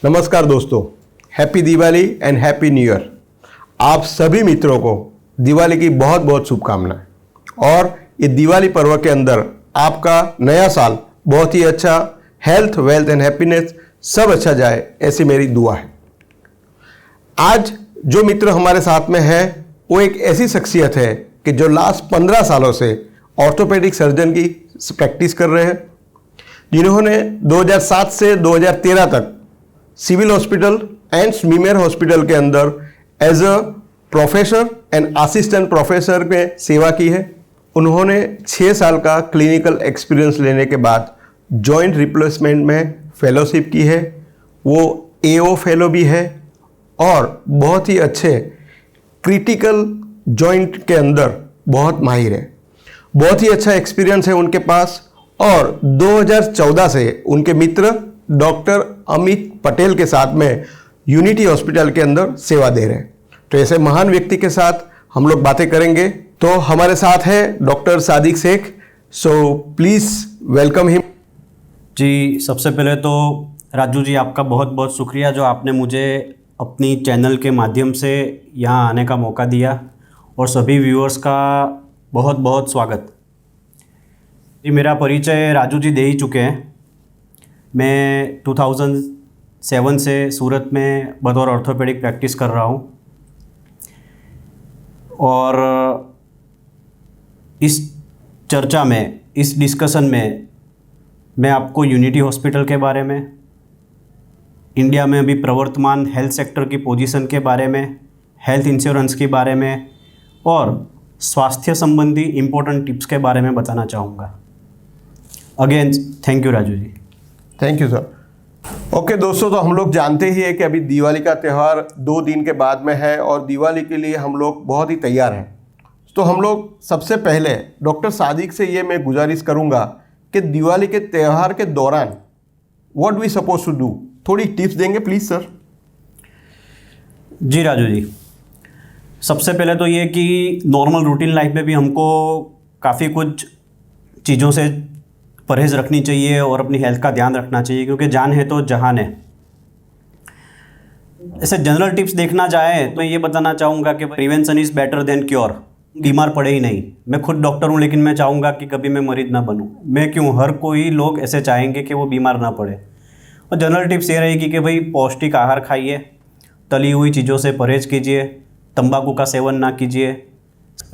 नमस्कार दोस्तों, happy Diwali and happy new year. आप सभी मित्रों को दिवाली की बहुत बहुत शुभकामनाएं। और ये दिवाली पर्व के अंदर आपका नया साल बहुत ही अच्छा, हेल्थ, वेल्थ एंड हैप्पीनेस सब अच्छा जाए, ऐसी मेरी दुआ है। आज जो मित्र हमारे साथ में है वो एक ऐसी शख्सियत है कि जो लास्ट 15 सालों से ऑर्थोपेडिक सर्जन की प्रैक्टिस कर रहे हैं, जिन्होंने 2007 से 2013 तक civil hospital and SMIMER hospital के अंदर as a professor and assistant professor में सेवा की है। उन्होंने 6 साल का क्लिनिकल एक्सपीरियंस लेने के बाद जॉइंट रिप्लेसमेंट में फेलोशिप की है। वो एओ फेलो भी है और बहुत ही अच्छे क्रिटिकल जॉइंट के अंदर बहुत माहिर है। बहुत ही अच्छा एक्सपीरियंस है उनके पास। और 2014 से उनके मित्र डॉक्टर अमित पटेल के साथ में यूनिटी हॉस्पिटल के अंदर सेवा दे रहे हैं। तो ऐसे महान व्यक्ति के साथ हम लोग बातें करेंगे। तो हमारे साथ है doctor Sadiq Shaikh. So please welcome him. जी, सबसे पहले तो राजू जी, आपका बहुत बहुत शुक्रिया जो आपने मुझे अपनी चैनल के माध्यम से यहाँ आने का मौका दिया, और सभी व्यूअर्स का बहुत बहुत स्वागत। जी, मेरा परिचय राजू जी दे ही चुके हैं। मैं 2007 से सूरत में बतौर ऑर्थोपेडिक प्रैक्टिस कर रहा हूँ, और इस चर्चा में, इस डिस्कशन में मैं आपको यूनिटी हॉस्पिटल के बारे में, इंडिया में अभी प्रवर्तमान हेल्थ सेक्टर की पोजीशन के बारे में, हेल्थ इंश्योरेंस के बारे में और स्वास्थ्य संबंधी इम्पोर्टेंट टिप्स के बारे में बताना चाहूँगा। Again thank you Raju ji. Thank you sir. Okay दोस्तों, तो हम लोग जानते ही है कि अभी दिवाली का त्यौहार 2 दिन के बाद में है और दिवाली के लिए हम लोग बहुत ही तैयार हैं। तो हम लोग सबसे पहले डॉक्टर सादिक से ये मैं गुजारिश करूँगा कि दिवाली के त्यौहार के दौरान what we suppose to do, थोड़ी टिप्स देंगे प्लीज़ सर। जी राजू जी, सबसे पहले तो ये कि नॉर्मल रूटीन लाइफ में भी हमको काफ़ी कुछ चीज़ों से परहेज़ रखनी चाहिए और अपनी हेल्थ का ध्यान रखना चाहिए, क्योंकि जान है तो जहान है। ऐसे जनरल टिप्स देखना चाहे तो ये बताना चाहूँगा कि prevention is better than cure. बीमार पड़े ही नहीं। मैं खुद डॉक्टर हूँ, लेकिन मैं चाहूँगा कि कभी मैं मरीज ना बनूँ। मैं क्यों, हर कोई लोग ऐसे चाहेंगे कि वो बीमार ना पड़े। और जनरल टिप्स ये रहेगी कि भाई पौष्टिक आहार खाइए, तली हुई चीज़ों से परहेज कीजिए, तंबाकू का सेवन ना कीजिए,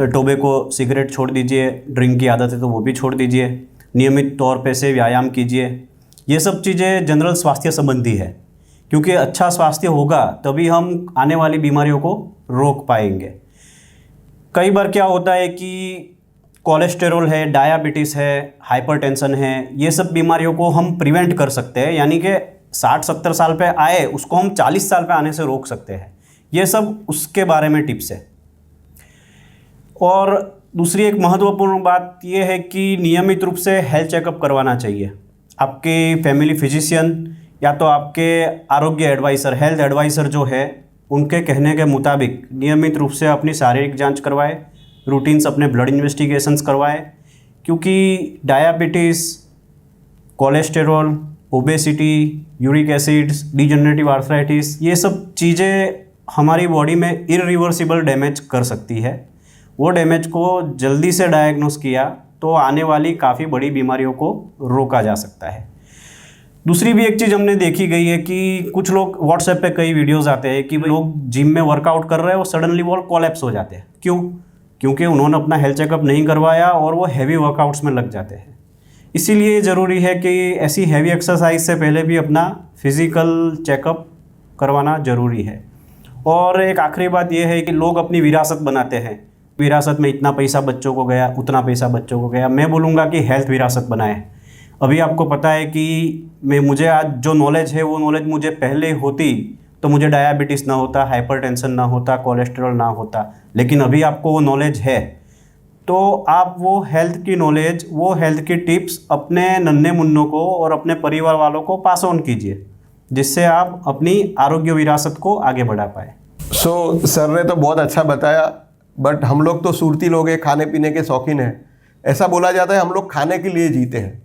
टोबैको सिगरेट छोड़ दीजिए, ड्रिंक की आदत है तो वो भी छोड़ दीजिए, नियमित तौर पे से व्यायाम कीजिए। ये सब चीज़ें जनरल स्वास्थ्य संबंधी है, क्योंकि अच्छा स्वास्थ्य होगा तभी हम आने वाली बीमारियों को रोक पाएंगे। कई बार क्या होता है कि कोलेस्टेरोल है, डायबिटीज़ है, हाइपरटेंशन है, ये सब बीमारियों को हम प्रिवेंट कर सकते हैं, यानी कि 60-70 साल पे आए उसको हम 40 साल पे आने से रोक सकते हैं। ये सब उसके बारे में टिप्स है। और दूसरी एक महत्वपूर्ण बात यह है कि नियमित रूप से हेल्थ चेकअप करवाना चाहिए। आपके फैमिली फिजिशियन या तो आपके आरोग्य एडवाइज़र, हेल्थ एडवाइज़र जो है, उनके कहने के मुताबिक नियमित रूप से अपनी शारीरिक जांच करवाए, रूटीन्स अपने ब्लड इन्वेस्टिगेशंस करवाए, क्योंकि diabetes, cholesterol, obesity, uric acids, degenerative arthritis, ये सब चीज़ें हमारी बॉडी में इरिवर्सिबल डैमेज कर सकती है। वो डैमेज को जल्दी से डायग्नोस किया तो आने वाली काफ़ी बड़ी बीमारियों को रोका जा सकता है। दूसरी भी एक चीज़ हमने देखी गई है कि कुछ लोग व्हाट्सएप पे कई वीडियोस आते हैं कि लोग जिम में वर्कआउट कर रहे हैं, वो सडनली वो कोलैप्स हो जाते हैं। क्यों? क्योंकि उन्होंने अपना हेल्थ चेकअप नहीं करवाया और वो हैवी वर्कआउट्स में लग जाते हैं। इसीलिए ज़रूरी है कि ऐसी हैवी एक्सरसाइज से पहले भी अपना फिज़िकल चेकअप करवाना ज़रूरी है। और एक आखिरी बात यह है कि लोग अपनी विरासत बनाते हैं। विरासत में इतना पैसा बच्चों को गया, उतना पैसा बच्चों को गया। मैं बोलूँगा कि हेल्थ विरासत बनाए। अभी आपको पता है कि मुझे आज जो नॉलेज है वो नॉलेज मुझे पहले होती तो मुझे डायबिटीज़ ना होता, हाइपरटेंशन ना होता, कोलेस्ट्रॉल ना होता। लेकिन अभी आपको वो नॉलेज है, तो आप वो हेल्थ की नॉलेज, वो हेल्थ की टिप्स अपने नन्हे मुन्नों को और अपने परिवार वालों को पास ऑन कीजिए, जिससे आप अपनी आरोग्य विरासत को आगे बढ़ा पाए। सर ने तो बहुत अच्छा बताया, बट हम लोग तो सूरती लोग हैं, खाने पीने के शौकीन हैं। ऐसा बोला जाता है हम लोग खाने के लिए जीते हैं,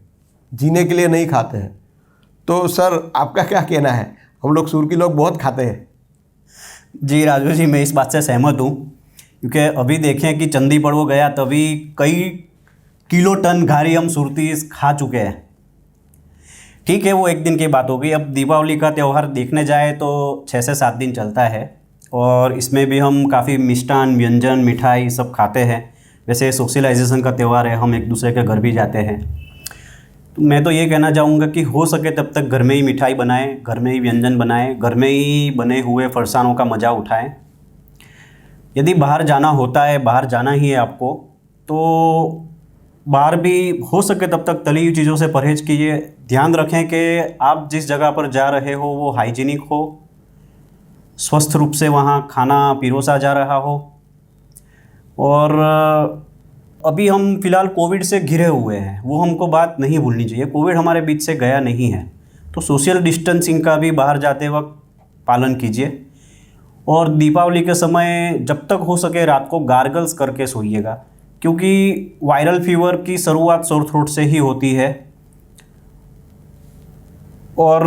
जीने के लिए नहीं खाते हैं। तो सर आपका क्या कहना है, हम लोग सुरती लोग बहुत खाते हैं। जी राजू जी, मैं इस बात से सहमत हूँ, क्योंकि अभी देखें कि चंदी पड़वो गया तभी कई किलो टन घारी हम सुरती खा चुके हैं। ठीक है, वो एक दिन की बात हो गई। अब दीपावली का त्यौहार देखने जाए तो 6 से 7 दिन चलता है और इसमें भी हम काफ़ी मिष्ठान, व्यंजन, मिठाई सब खाते हैं। वैसे सोशलाइजेशन का त्यौहार है, हम एक दूसरे के घर भी जाते हैं। तो मैं तो ये कहना चाहूँगा कि हो सके तब तक घर में ही मिठाई बनाएं, घर में ही व्यंजन बनाएं, घर में ही बने हुए फरसानों का मज़ा उठाएं। यदि बाहर जाना होता है, बाहर जाना ही है आपको, तो बाहर भी हो सके तब तक तली हुई चीज़ों से परहेज़ कीजिए। ध्यान रखें कि आप जिस जगह पर जा रहे हो वो हाइजीनिक हो, स्वस्थ रूप से वहाँ खाना पिरोसा जा रहा हो। और अभी हम फ़िलहाल कोविड से घिरे हुए हैं, वो हमको बात नहीं भूलनी चाहिए। कोविड हमारे बीच से गया नहीं है, तो सोशल डिस्टेंसिंग का भी बाहर जाते वक्त पालन कीजिए। और दीपावली के समय जब तक हो सके रात को गार्गल्स करके सोइएगा, क्योंकि वायरल फीवर की शुरुआत सोर थ्रोट से ही होती है। और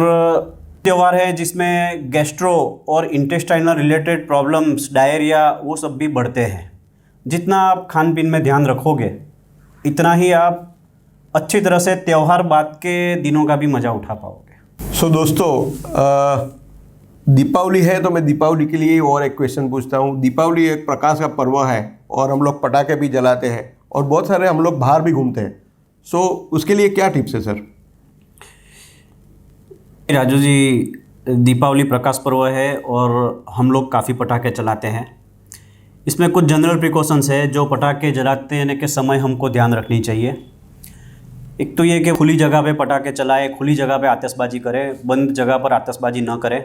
त्यौहार है जिसमें गैस्ट्रो और इंटेस्टाइनल रिलेटेड प्रॉब्लम्स, डायरिया, वो सब भी बढ़ते हैं। जितना आप खान पीन में ध्यान रखोगे इतना ही आप अच्छी तरह से त्यौहार बाद के दिनों का भी मज़ा उठा पाओगे। सो दोस्तों, दीपावली है तो मैं दीपावली के लिए और एक क्वेश्चन पूछता हूँ। दीपावली एक प्रकाश का पर्व है और हम लोग पटाखे भी जलाते हैं और बहुत सारे हम लोग बाहर भी घूमते हैं। सो उसके लिए क्या टिप्स है सर? राजू जी, दीपावली प्रकाश पर्व है और हम लोग काफ़ी पटाखे चलाते हैं। इसमें कुछ जनरल प्रिकॉशंस है जो पटाखे जलाते के समय हमको ध्यान रखनी चाहिए। एक तो ये कि खुली जगह पे पटाखे चलाए, खुली जगह पे आतिशबाजी करें, बंद जगह पर आतिशबाजी न करें।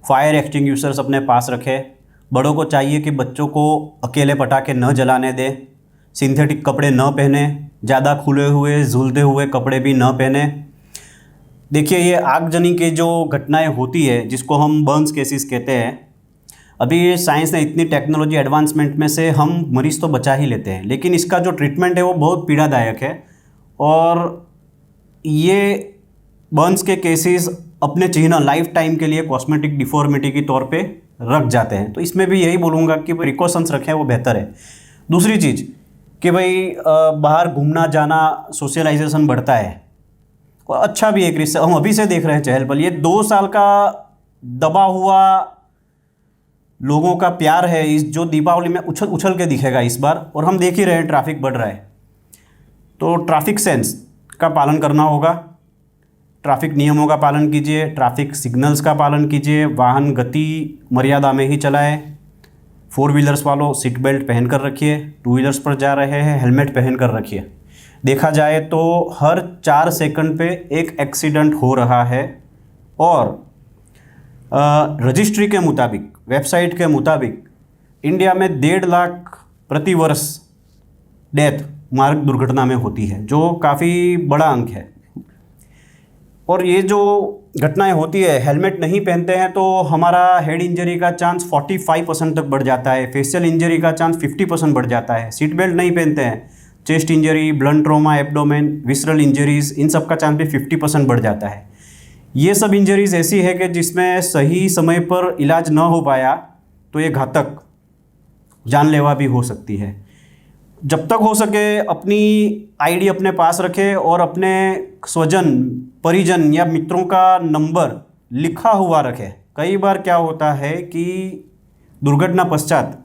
फायर एक्सटिंग्विशर्स अपने पास रखें। बड़ों को चाहिए कि बच्चों को अकेले पटाखे न जलाने दें। सिंथेटिक कपड़े न पहने, ज़्यादा खुले हुए झूलते हुए कपड़े भी न पहने। देखिए, ये आगजनी के जो घटनाएं होती है जिसको हम बर्न्स केसेस कहते हैं, अभी साइंस ने इतनी टेक्नोलॉजी एडवांसमेंट में से हम मरीज़ तो बचा ही लेते हैं, लेकिन इसका जो ट्रीटमेंट है वो बहुत पीड़ादायक है। और ये बर्न्स के केसेस अपने चिन्ह लाइफ टाइम के लिए कॉस्मेटिक डिफॉर्मिटी के तौर पे रख जाते हैं। तो इसमें भी यही बोलूँगा कि प्रिकॉशंस रखें, वो बेहतर है। दूसरी चीज़ कि भाई बाहर घूमना जाना, सोशलाइजेशन बढ़ता है और अच्छा भी एक रिश्ता हम अभी से देख रहे हैं चहल पहल। ये 2 साल का दबा हुआ लोगों का प्यार है इस जो दीपावली में उछल उछल के दिखेगा इस बार। और हम देख ही रहे हैं ट्रैफिक बढ़ रहा है, तो ट्रैफिक सेंस का पालन करना होगा। ट्रैफिक नियमों का पालन कीजिए, ट्रैफिक सिग्नल्स का पालन कीजिए, वाहन गति मर्यादा में ही चलाएं। 4 व्हीलर्स वालों सीट बेल्ट पहन कर रखिए, 2 व्हीलर्स पर जा रहे हैं हेलमेट पहन कर रखिए। देखा जाए तो हर 4 सेकंड पे एक एक्सीडेंट हो रहा है। और रजिस्ट्री के मुताबिक, वेबसाइट के मुताबिक इंडिया में 1.5 लाख प्रति वर्ष डेथ मार्ग दुर्घटना में होती है, जो काफ़ी बड़ा अंक है। और ये जो घटनाएं होती है, हेलमेट नहीं पहनते हैं तो हमारा हेड इंजरी का चांस 45% तक बढ़ जाता है, फेशियल इंजरी का चांस 50% बढ़ जाता है। सीट बेल्ट नहीं पहनते हैं, chest injury, blunt trauma, abdomen, visceral injuries, इन सब का चांस भी 50% बढ़ जाता है। ये सब इंजरीज ऐसी है कि जिसमें सही समय पर इलाज न हो पाया तो ये घातक, जानलेवा भी हो सकती है। जब तक हो सके अपनी आईडी अपने पास रखें और अपने स्वजन, परिजन या मित्रों का नंबर लिखा हुआ रखें। कई बार क्या होता है कि दुर्घटना पश्चात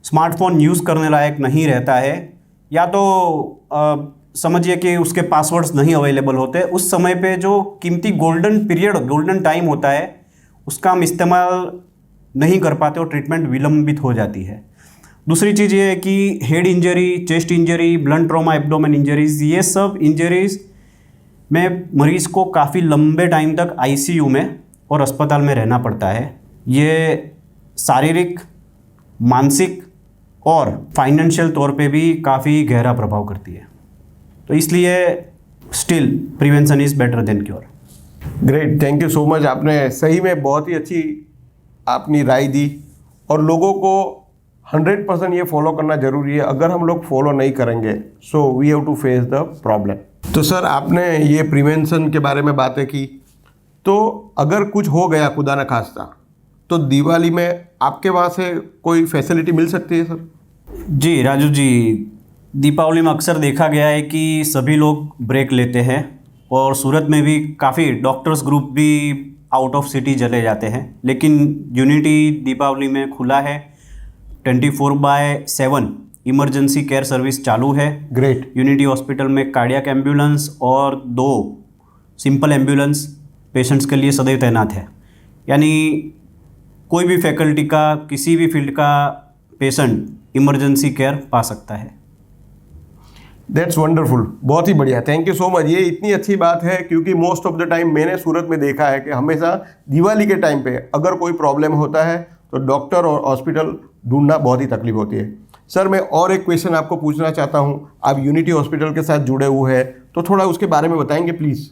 स्मार्टफोन यूज़ करने लायक नहीं रहता है, या तो समझिए कि उसके पासवर्ड्स नहीं अवेलेबल होते। उस समय पे जो कीमती गोल्डन पीरियड, गोल्डन टाइम होता है, उसका हम इस्तेमाल नहीं कर पाते और ट्रीटमेंट विलंबित हो जाती है। दूसरी चीज़ ये है कि head injury, chest injury, blunt trauma, abdomen injuries, ये सब इंजरीज में मरीज़ को काफ़ी लंबे टाइम तक आईसीयू में और अस्पताल में रहना पड़ता है। ये शारीरिक, मानसिक और फाइनेंशियल तौर पे भी काफ़ी गहरा प्रभाव करती है। तो इसलिए still prevention is better than cure. Great, thank you so much. आपने सही में बहुत ही अच्छी अपनी राय दी और लोगों को 100% ये फॉलो करना ज़रूरी है। अगर हम लोग फॉलो नहीं करेंगे so we have to face the problem. तो सर, आपने ये प्रिवेंशन के बारे में बातें की, तो अगर कुछ हो गया खुदा न खास्ता तो दिवाली में आपके वहाँ से कोई फैसिलिटी मिल सकती है सर? जी राजू जी, दीपावली में अक्सर देखा गया है कि सभी लोग ब्रेक लेते हैं और सूरत में भी काफ़ी डॉक्टर्स ग्रुप भी आउट ऑफ सिटी चले जाते हैं, लेकिन यूनिटी दीपावली में खुला है। 24/7 इमरजेंसी केयर सर्विस चालू है। ग्रेट। यूनिटी हॉस्पिटल में कार्डियक एम्बुलेंस और 2 सिंपल एम्बुलेंस पेशेंट्स के लिए सदैव तैनात है। यानी कोई भी फैकल्टी का, किसी भी फील्ड का पेशेंट इमरजेंसी केयर पा सकता है। दैट्स वंडरफुल, बहुत ही बढ़िया, थैंक यू सो मच। ये इतनी अच्छी बात है क्योंकि मोस्ट ऑफ द टाइम मैंने सूरत में देखा है कि हमेशा दिवाली के टाइम पे अगर कोई प्रॉब्लम होता है तो डॉक्टर और हॉस्पिटल ढूंढना बहुत ही तकलीफ होती है। सर मैं और एक क्वेश्चन आपको पूछना चाहता हूँ, आप यूनिटी हॉस्पिटल के साथ जुड़े हुए हैं तो थोड़ा उसके बारे में बताएंगे please.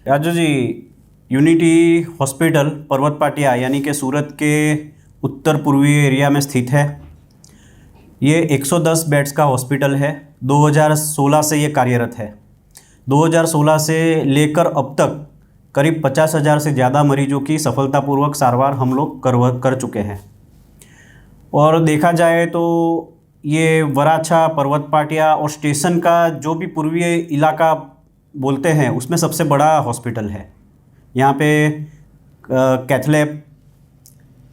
Raju ji, unity hospital Parvat Patiya यानी कि सूरत के उत्तर पूर्वी एरिया में स्थित है। ये 110 बेड्स का हॉस्पिटल है। 2016 से ये कार्यरत है। 2016 से लेकर अब तक करीब 50,000 से ज़्यादा मरीजों की सफलतापूर्वक सारवार हम लोग कर चुके हैं। और देखा जाए तो ये वराछा, पर्वत पाटिया और स्टेशन का जो भी पूर्वी इलाका बोलते हैं उसमें सबसे बड़ा हॉस्पिटल है। यहाँ पे cath lab,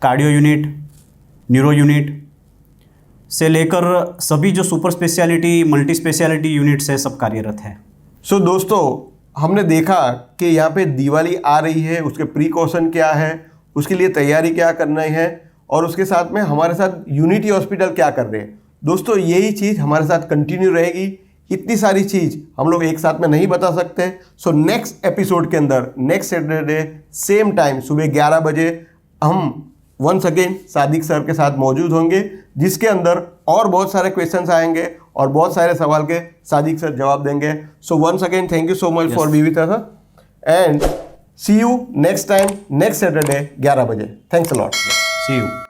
cardio unit, neuro unit से लेकर सभी जो super speciality, multi speciality units है सब कार्यरत है। सो दोस्तों, हमने देखा कि यहाँ पे दिवाली आ रही है, उसके प्रिकॉशन क्या है, उसके लिए तैयारी क्या करना है और उसके साथ में हमारे साथ यूनिटी हॉस्पिटल क्या कर रहे हैं। दोस्तों यही चीज़ हमारे साथ कंटिन्यू रहेगी। इतनी सारी चीज़ हम लोग एक साथ में नहीं बता सकते। सो नेक्स्ट एपिसोड के अंदर नेक्स्ट सैटरडे सेम टाइम सुबह 11 बजे हम वंस अगेन सादिक सर के साथ मौजूद होंगे, जिसके अंदर और बहुत सारे क्वेश्चंस आएंगे और बहुत सारे सवाल के सादिक सर जवाब देंगे। So once again thank you so much for be with us and see you next time next Saturday 11 बजे। Thanks a lot. See you.